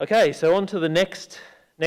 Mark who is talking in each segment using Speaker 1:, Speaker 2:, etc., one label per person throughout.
Speaker 1: Okay, so on to the next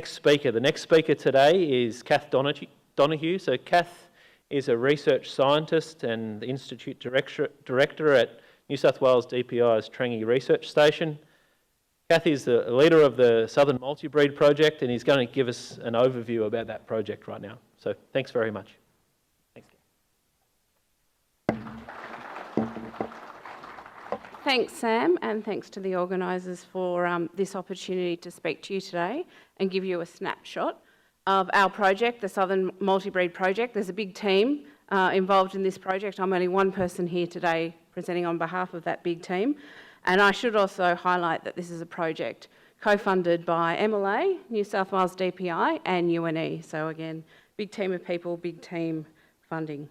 Speaker 1: speaker. The next speaker today is Kath Donoghue. So Kath is a research scientist and the Institute Director at New South Wales DPI's Trangie Research Station. Kath is the leader of the Southern Multibreed Project, and he's going to give us an overview about that project right now. So thanks very much. Thanks, Kath.
Speaker 2: Thanks, Sam, and thanks to the organisers for this opportunity to speak to you today and give you a snapshot of our project, the Southern Multibreed Project. There's a big team involved in this project. I'm only one person here today presenting on behalf of that big team. And I should also highlight that this is a project co-funded by MLA, New South Wales DPI and UNE. So again, big team of people, big team funding.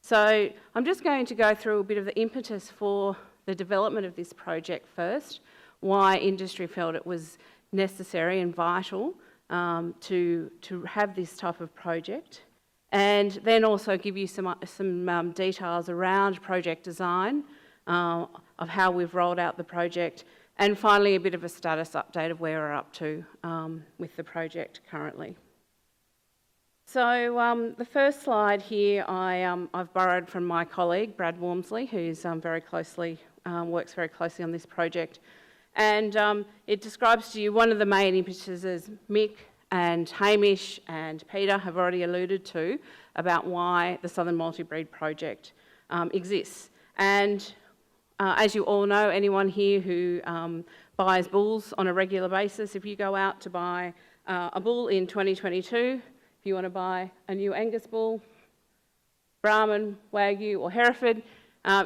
Speaker 2: So I'm just going to go through a bit of the impetus for the development of this project first, why industry felt it was necessary and vital to have this type of project, and then also give you some details around project design, of how we've rolled out the project, and finally a bit of a status update of where we're up to with the project currently. So the first slide here I've borrowed from my colleague Brad Wormsley, who's works very closely on this project, and it describes to you one of the main impetuses Mick and Hamish and Peter have already alluded to about why the Southern Multibreed Project exists. And as you all know, anyone here who buys bulls on a regular basis, if you go out to buy a bull in 2022, if you want to buy a new Angus bull, Brahman, Wagyu or Hereford,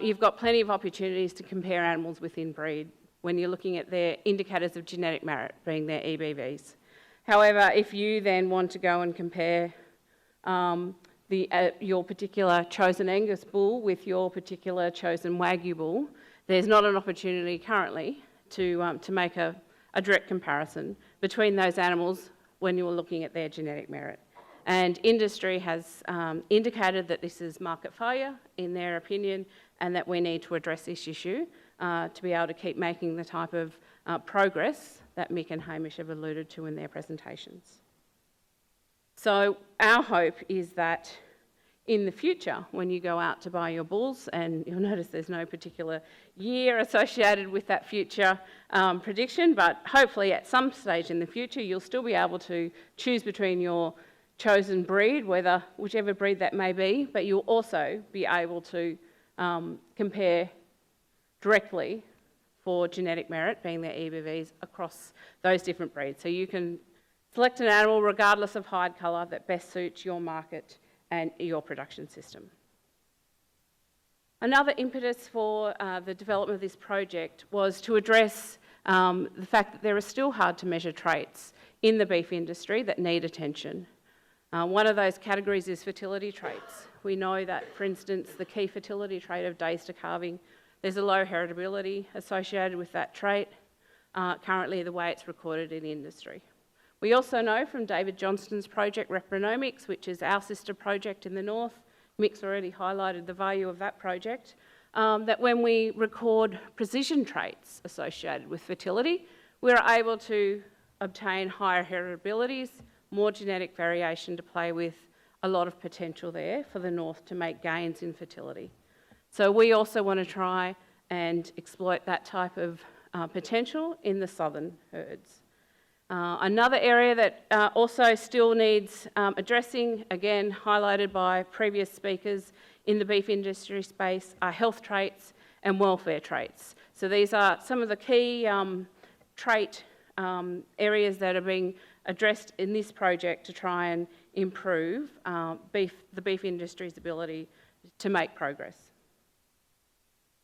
Speaker 2: you've got plenty of opportunities to compare animals within breed when you're looking at their indicators of genetic merit, being their EBVs. However, if you then want to go and compare your particular chosen Angus bull with your particular chosen Wagyu bull, there's not an opportunity currently to make a direct comparison between those animals when you're looking at their genetic merit. And industry has indicated that this is market failure, in their opinion, and that we need to address this issue to be able to keep making the type of progress that Mick and Hamish have alluded to in their presentations. So our hope is that in the future, when you go out to buy your bulls, and you'll notice there's no particular year associated with that future prediction, but hopefully at some stage in the future, you'll still be able to choose between your chosen breed, whichever breed that may be, but you'll also be able to compare directly for genetic merit, being their EBVs, across those different breeds. So you can select an animal regardless of hide colour that best suits your market and your production system. Another impetus for the development of this project was to address the fact that there are still hard to measure traits in the beef industry that need attention. One of those categories is fertility traits. We know that, for instance, the key fertility trait of days to calving, there's a low heritability associated with that trait, currently the way it's recorded in industry. We also know from David Johnston's project Repronomics, which is our sister project in the north, Mick's already highlighted the value of that project, that when we record precision traits associated with fertility, we're able to obtain higher heritabilities, more genetic variation to play with, a lot of potential there for the north to make gains in fertility. So we also want to try and exploit that type of potential in the southern herds. Another area that also still needs addressing, again highlighted by previous speakers in the beef industry space, are health traits and welfare traits. So these are some of the key trait areas that are being addressed in this project to try and improve the beef industry's ability to make progress.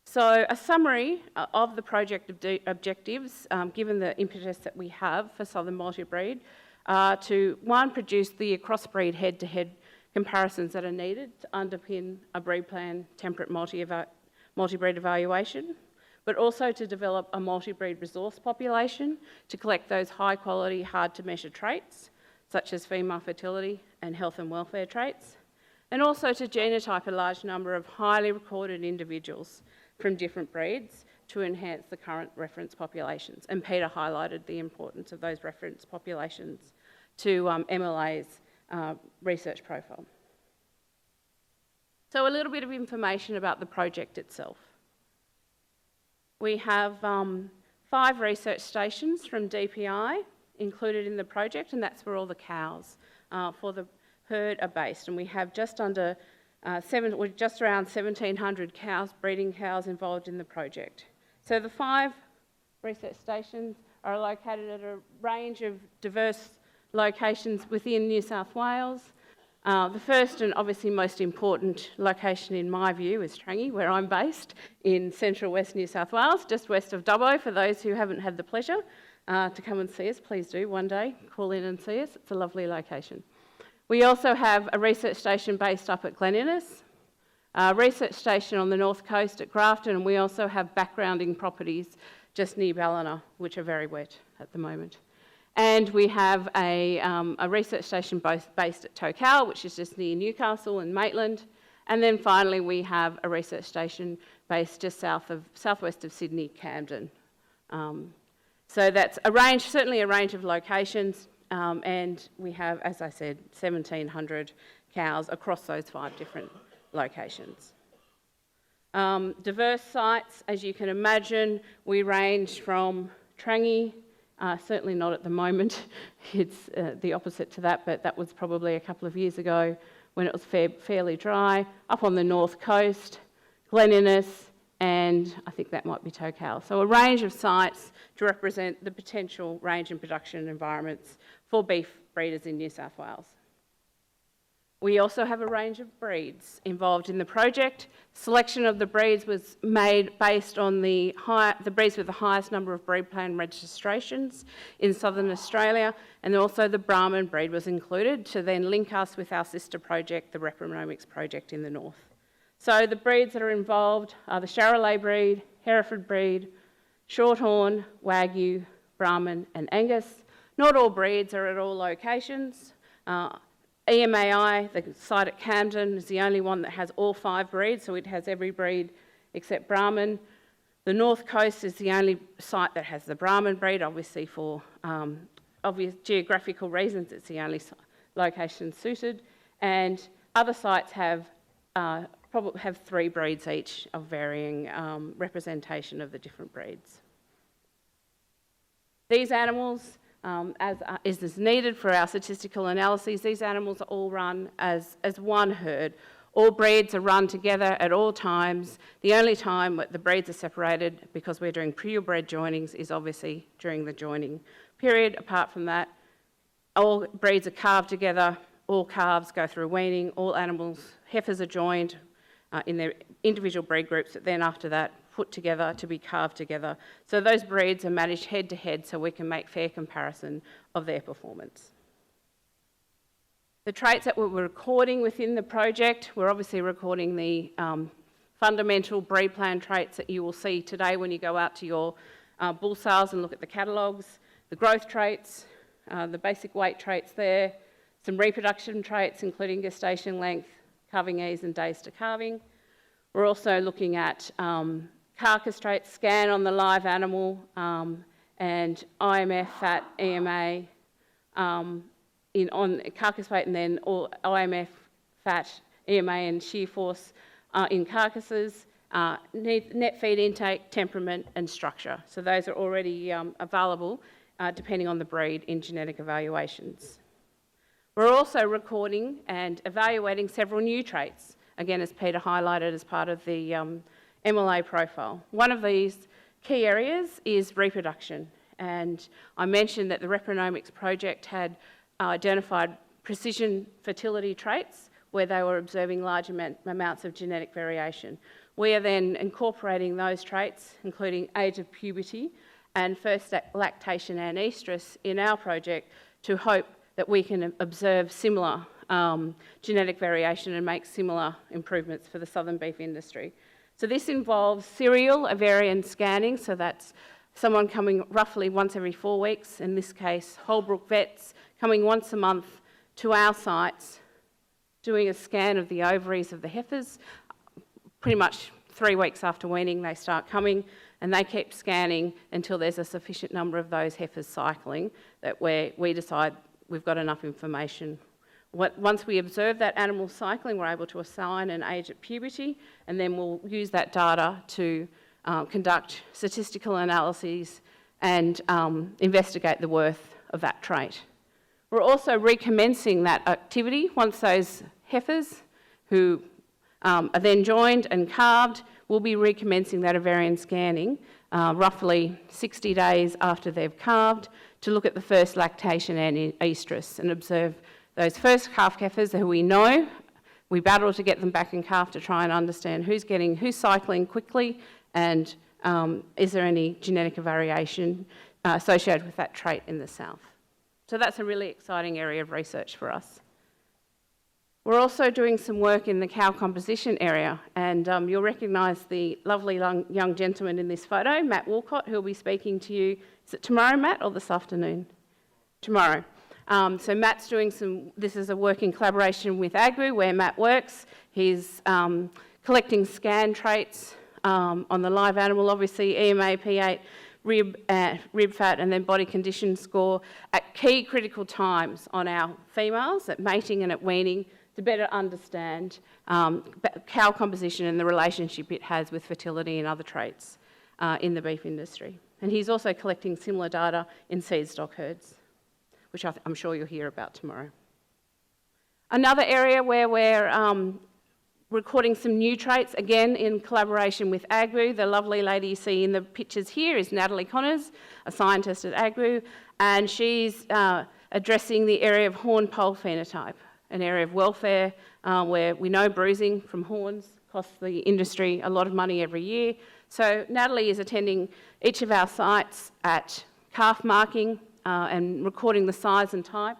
Speaker 2: So a summary of the project objectives, given the impetus that we have for Southern Multibreed, to one, produce the crossbreed head-to-head comparisons that are needed to underpin a breed plan temperate multibreed evaluation, but also to develop a multibreed resource population to collect those high quality, hard to measure traits, such as female fertility and health and welfare traits, and also to genotype a large number of highly recorded individuals from different breeds to enhance the current reference populations. And Peter highlighted the importance of those reference populations to MLA's research profile. So a little bit of information about the project itself. We have 5 research stations from DPI included in the project, and that's where all the cows for the herd are based. And we have just under just around 1,700 cows, breeding cows, involved in the project. So the 5 research stations are located at a range of diverse locations within New South Wales. The first and obviously most important location in my view is Trangie, where I'm based, in central west New South Wales, just west of Dubbo. For those who haven't had the pleasure to come and see us, please do one day, call in and see us. It's a lovely location. We also have a research station based up at Glen Innes, a research station on the north coast at Grafton, and we also have backgrounding properties just near Ballina, which are very wet at the moment. And we have a research station both based at Tokal, which is just near Newcastle and Maitland. And then finally, we have a research station based just southwest of Sydney, Camden. So that's certainly a range of locations. And we have, as I said, 1,700 cows across those 5 different locations. Diverse sites, as you can imagine, we range from Trangie, certainly not at the moment, it's the opposite to that, but that was probably a couple of years ago when it was fairly dry, up on the north coast, Glen Innes, and I think that might be Tokal. So a range of sites to represent the potential range and production environments for beef breeders in New South Wales. We also have a range of breeds involved in the project. Selection of the breeds was made based on the breeds with the highest number of breed plan registrations in southern Australia, and also the Brahman breed was included to then link us with our sister project, the Repronomics project in the north. So the breeds that are involved are the Charolais breed, Hereford breed, Shorthorn, Wagyu, Brahman and Angus. Not all breeds are at all locations. EMAI, the site at Camden, is the only one that has all 5 breeds, so it has every breed except Brahman. The North Coast is the only site that has the Brahman breed, obviously for obvious geographical reasons, it's the only location suited. And other sites have 3 breeds each of varying representation of the different breeds. These animals, as is needed for our statistical analyses, these animals are all run as one herd. All breeds are run together at all times. The only time that the breeds are separated, because we're doing purebred joinings, is obviously during the joining period. Apart from that, all breeds are calved together, all calves go through weaning, all animals, heifers are joined in their individual breed groups, but then after that, put together to be calved together. So those breeds are managed head to head so we can make fair comparison of their performance. The traits that we're recording within the project, we're obviously recording the fundamental breed plan traits that you will see today when you go out to your bull sales and look at the catalogues, the growth traits, the basic weight traits there, some reproduction traits including gestation length, calving ease and days to calving. We're also looking at carcass traits, scan on the live animal, and IMF, fat, EMA, on carcass weight, and then all IMF, fat, EMA and shear force in carcasses, net feed intake, temperament and structure. So those are already available depending on the breed in genetic evaluations. We're also recording and evaluating several new traits, again as Peter highlighted as part of the MLA profile. One of these key areas is reproduction, and I mentioned that the Repronomics project had identified precision fertility traits where they were observing large amounts of genetic variation. We are then incorporating those traits, including age of puberty and first lactation and estrus in our project to hope that we can observe similar genetic variation and make similar improvements for the southern beef industry. So this involves serial ovarian scanning, so that's someone coming roughly once every 4 weeks, in this case Holbrook vets coming once a month to our sites, doing a scan of the ovaries of the heifers. Pretty much 3 weeks after weaning they start coming, and they keep scanning until there's a sufficient number of those heifers cycling that we decide we've got enough information. Once we observe that animal cycling, we're able to assign an age at puberty, and then we'll use that data to conduct statistical analyses and investigate the worth of that trait. We're also recommencing that activity once those heifers who are then joined and calved will be recommencing that ovarian scanning roughly 60 days after they've calved to look at the first lactation and estrus and observe those first calf heifers who we know. We battle to get them back in calf to try and understand who's cycling quickly and is there any genetic variation associated with that trait in the south. So that's a really exciting area of research for us. We're also doing some work in the cow composition area, and you'll recognise the lovely young gentleman in this photo, Matt Walcott, who'll be speaking to you. Is it tomorrow, Matt, or this afternoon? Tomorrow. So Matt's doing this is a work in collaboration with Agri, where Matt works. He's collecting scan traits on the live animal, obviously EMA, P8, rib fat, and then body condition score at key critical times on our females, at mating and at weaning, to better understand cow composition and the relationship it has with fertility and other traits in the beef industry. And he's also collecting similar data in seed stock herds, which I'm sure you'll hear about tomorrow. Another area where we're recording some new traits, again in collaboration with Agri. The lovely lady you see in the pictures here is Natalie Connors, a scientist at Agri, and she's addressing the area of horn pole phenotype, an area of welfare where we know bruising from horns costs the industry a lot of money every year. So Natalie is attending each of our sites at calf marking and recording the size and type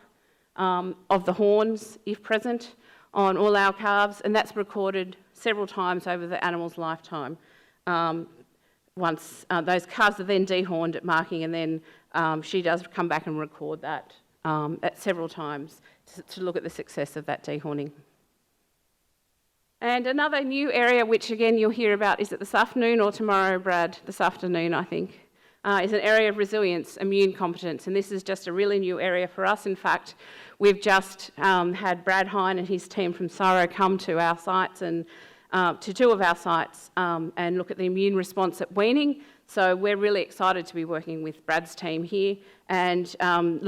Speaker 2: of the horns, if present, on all our calves, and that's recorded several times over the animal's lifetime. Once those calves are then dehorned at marking, and then she does come back and record that at several times to look at the success of that dehorning. And another new area, which again you'll hear about, is it this afternoon or tomorrow, Brad? This afternoon, I think, is an area of resilience, immune competence, and this is just a really new area for us. In fact, we've just had Brad Hine and his team from CSIRO come to our sites and to two of our sites and look at the immune response at weaning. So we're really excited to be working with Brad's team here and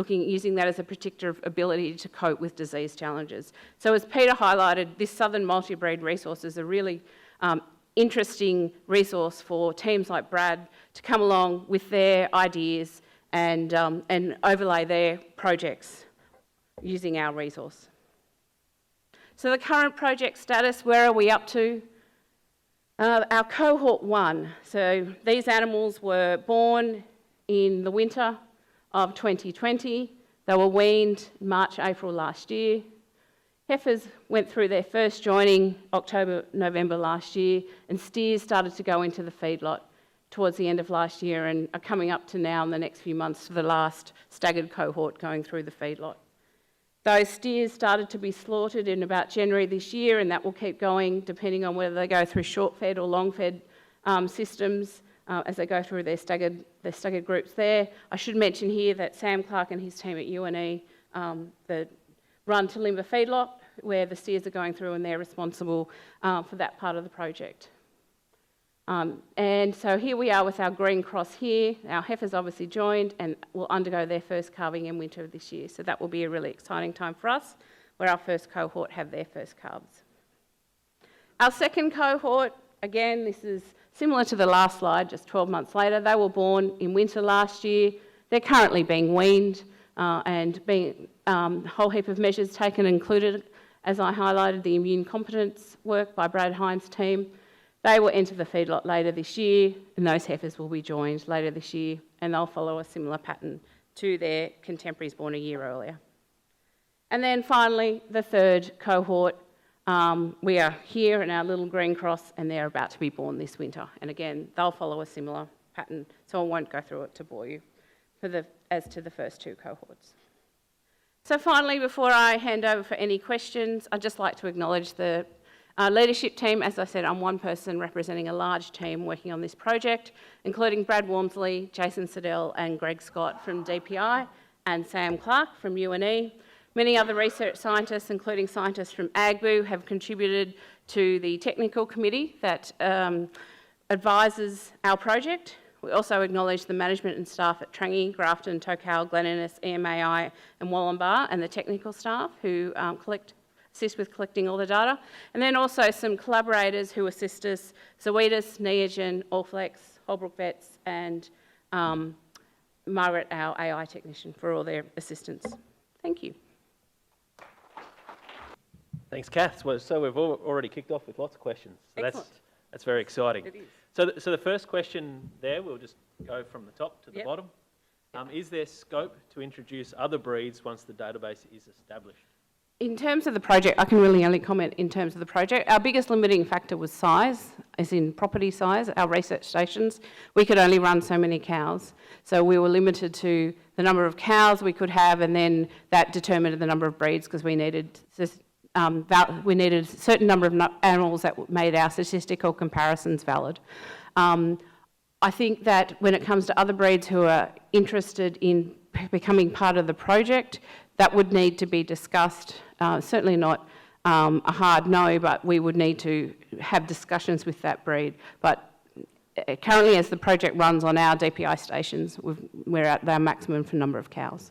Speaker 2: using that as a predictor of ability to cope with disease challenges. So as Peter highlighted, this Southern multi-breed resource is a really interesting resource for teams like Brad to come along with their ideas and overlay their projects using our resource. So the current project status, where are we up to? Our Cohort 1, so these animals were born in the winter of 2020. They were weaned March, April last year. Heifers went through their first joining October, November last year, and steers started to go into the feedlot towards the end of last year and are coming up to now in the next few months to the last staggered cohort going through the feedlot. Those steers started to be slaughtered in about January this year, and that will keep going depending on whether they go through short-fed or long-fed systems as they go through their staggered groups there. I should mention here that Sam Clark and his team at UNE run to Limber Feedlot, where the steers are going through, and they're responsible for that part of the project. And so here we are with our green cross here. Our heifers obviously joined and will undergo their first calving in winter of this year. So that will be a really exciting time for us, where our first cohort have their first calves. Our second cohort, again, this is similar to the last slide, just 12 months later. They were born in winter last year. They're currently being weaned and being a whole heap of measures taken, included, as I highlighted, the immune competence work by Brad Hine's team. They will enter the feedlot later this year, and those heifers will be joined later this year, and they'll follow a similar pattern to their contemporaries born a year earlier. And then finally, the third cohort, we are here in our little green cross, and they're about to be born this winter. And again, they'll follow a similar pattern, so I won't go through it to bore you as to the first two cohorts. So finally, before I hand over for any questions, I'd just like to acknowledge the Leadership team, as I said, I'm one person representing a large team working on this project, including Brad Walmsley, Jason Siddell and Greg Scott from DPI and Sam Clark from UNE. Many other research scientists, including scientists from AGBU, have contributed to the technical committee that advises our project. We also acknowledge the management and staff at Trangie, Grafton, Tokal, Glen Innes, EMAI and Wallumbah, and the technical staff who assist with collecting all the data. And then also some collaborators who assist us, Zoetis, Neogen, Allflex, Holbrook Vets, and Margaret, our AI technician, for all their assistance. Thank you.
Speaker 1: Thanks, Kath. So we've already kicked off with lots of questions. So
Speaker 2: Excellent.
Speaker 1: that's very exciting.
Speaker 2: It is.
Speaker 1: So the first question there, we'll just go from the top to the bottom. Is there scope to introduce other breeds once the database is established?
Speaker 2: In terms of the project, I can really only comment in terms of the project. Our biggest limiting factor was size, as in property size, our research stations. We could only run so many cows. So we were limited to the number of cows we could have, and then that determined the number of breeds because we needed a certain number of animals that made our statistical comparisons valid. I think that when it comes to other breeds who are interested in becoming part of the project, that would need to be discussed. Certainly not a hard no, but we would need to have discussions with that breed. But currently, as the project runs on our DPI stations, we're at their maximum for number of cows.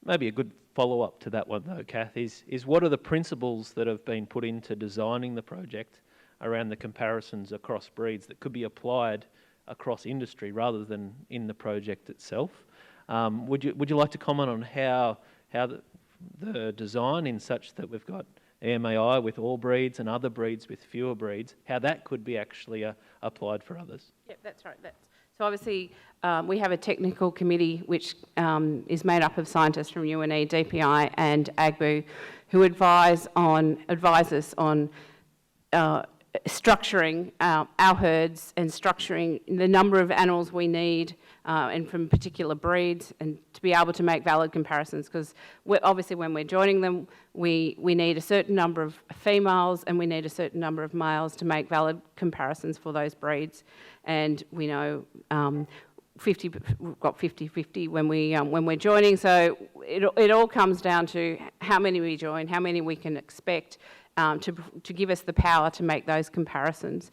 Speaker 1: Maybe a good follow-up to that one though, Kath, is what are the principles that have been put into designing the project around the comparisons across breeds that could be applied across industry rather than in the project itself? Would you like to comment on how the design in such that we've got EMAI with all breeds and other breeds with fewer breeds, how that could be actually applied for others?
Speaker 2: Yep, that's right. So obviously we have a technical committee which is made up of scientists from UNE, DPI and AGBU who advise us on structuring our herds and structuring the number of animals we need and from particular breeds, and to be able to make valid comparisons, because obviously when we're joining them we need a certain number of females and we need a certain number of males to make valid comparisons for those breeds. And we know we've got 50-50 when we're joining, so it all comes down to how many we join, how many we can expect to give us the power to make those comparisons.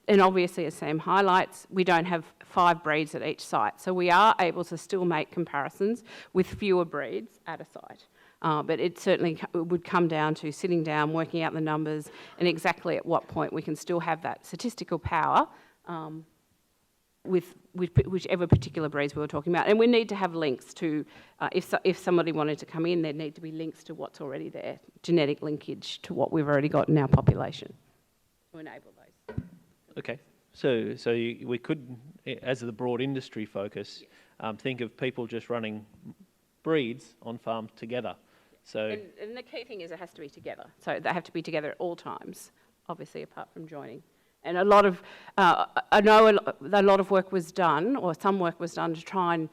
Speaker 2: And obviously, as Sam highlights, we don't have 5 breeds at each site, so we are able to still make comparisons with fewer breeds at a site. But it certainly would come down to sitting down, working out the numbers, and exactly at what point we can still have that statistical power with whichever particular breeds we were talking about. And we need to have links to, if somebody wanted to come in, there need to be links to what's already there, genetic linkage to what we've already got in our population to enable those.
Speaker 1: Okay, so we could, as the broad industry focus, think of people just running breeds on farms together. So
Speaker 2: and the key thing is it has to be together. So they have to be together at all times, obviously apart from joining. And I know a lot of work was done, or some work was done to try and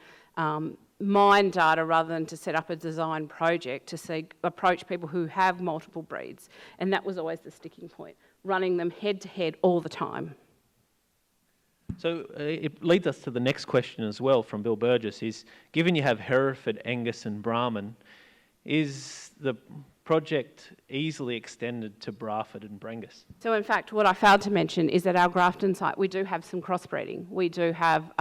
Speaker 2: mine data rather than to set up a design project to approach people who have multiple breeds. And that was always the sticking point, running them head to head all the time.
Speaker 1: So it leads us to the next question as well from Bill Burgess, is given you have Hereford, Angus and Brahman, is the project easily extended to Bradford and Brangus? So
Speaker 2: in fact, what I failed to mention is that our Grafton site, we do have some crossbreeding. We do have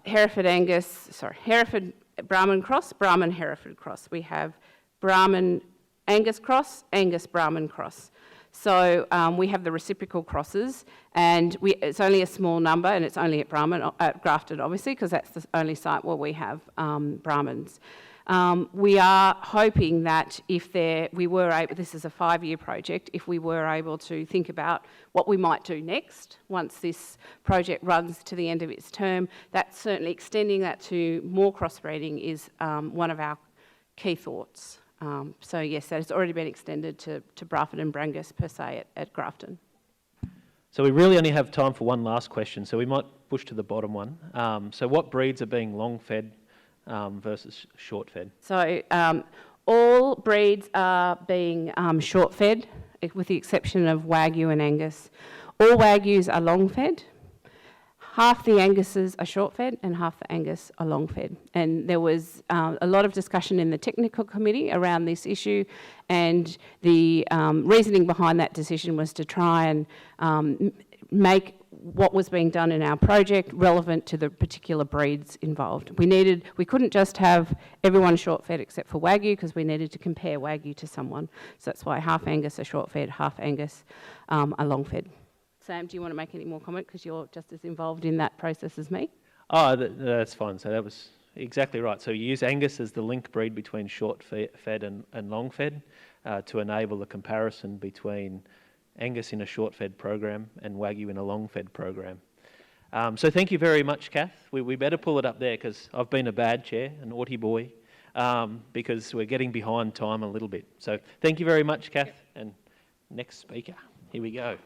Speaker 2: Hereford Brahman cross, Brahman Hereford cross. We have Brahman Angus cross, Angus Brahman cross. So we have the reciprocal crosses, and it's only a small number, and it's only at Grafton, obviously, because that's the only site where we have Brahmans. We are hoping that we were able, this is a 5-year project, if we were able to think about what we might do next once this project runs to the end of its term, that certainly extending that to more crossbreeding is one of our key thoughts. So yes, that has already been extended to Bradford and Brangus per se at Grafton.
Speaker 1: So we really only have time for one last question, so we might push to the bottom one. So what breeds are being long-fed versus short-fed?
Speaker 2: So All breeds are being short-fed, with the exception of Wagyu and Angus. All Wagyus are long-fed. Half the Anguses are short-fed and half the Angus are long-fed. And there was a lot of discussion in the technical committee around this issue, and the reasoning behind that decision was to try and make what was being done in our project relevant to the particular breeds involved. We couldn't just have everyone short-fed except for Wagyu, because we needed to compare Wagyu to someone. So that's why half Angus are short-fed, half Angus are long-fed. Sam, do you want to make any more comment, because you're just as involved in that process as me?
Speaker 1: Oh, that's fine. So that was exactly right. So you use Angus as the link breed between short-fed and long-fed to enable the comparison between Angus in a short-fed program and Wagyu in a long-fed program. So thank you very much, Kath. We better pull it up there, because I've been a bad chair, a naughty boy, because we're getting behind time a little bit. So thank you very much, Kath. And next speaker, here we go.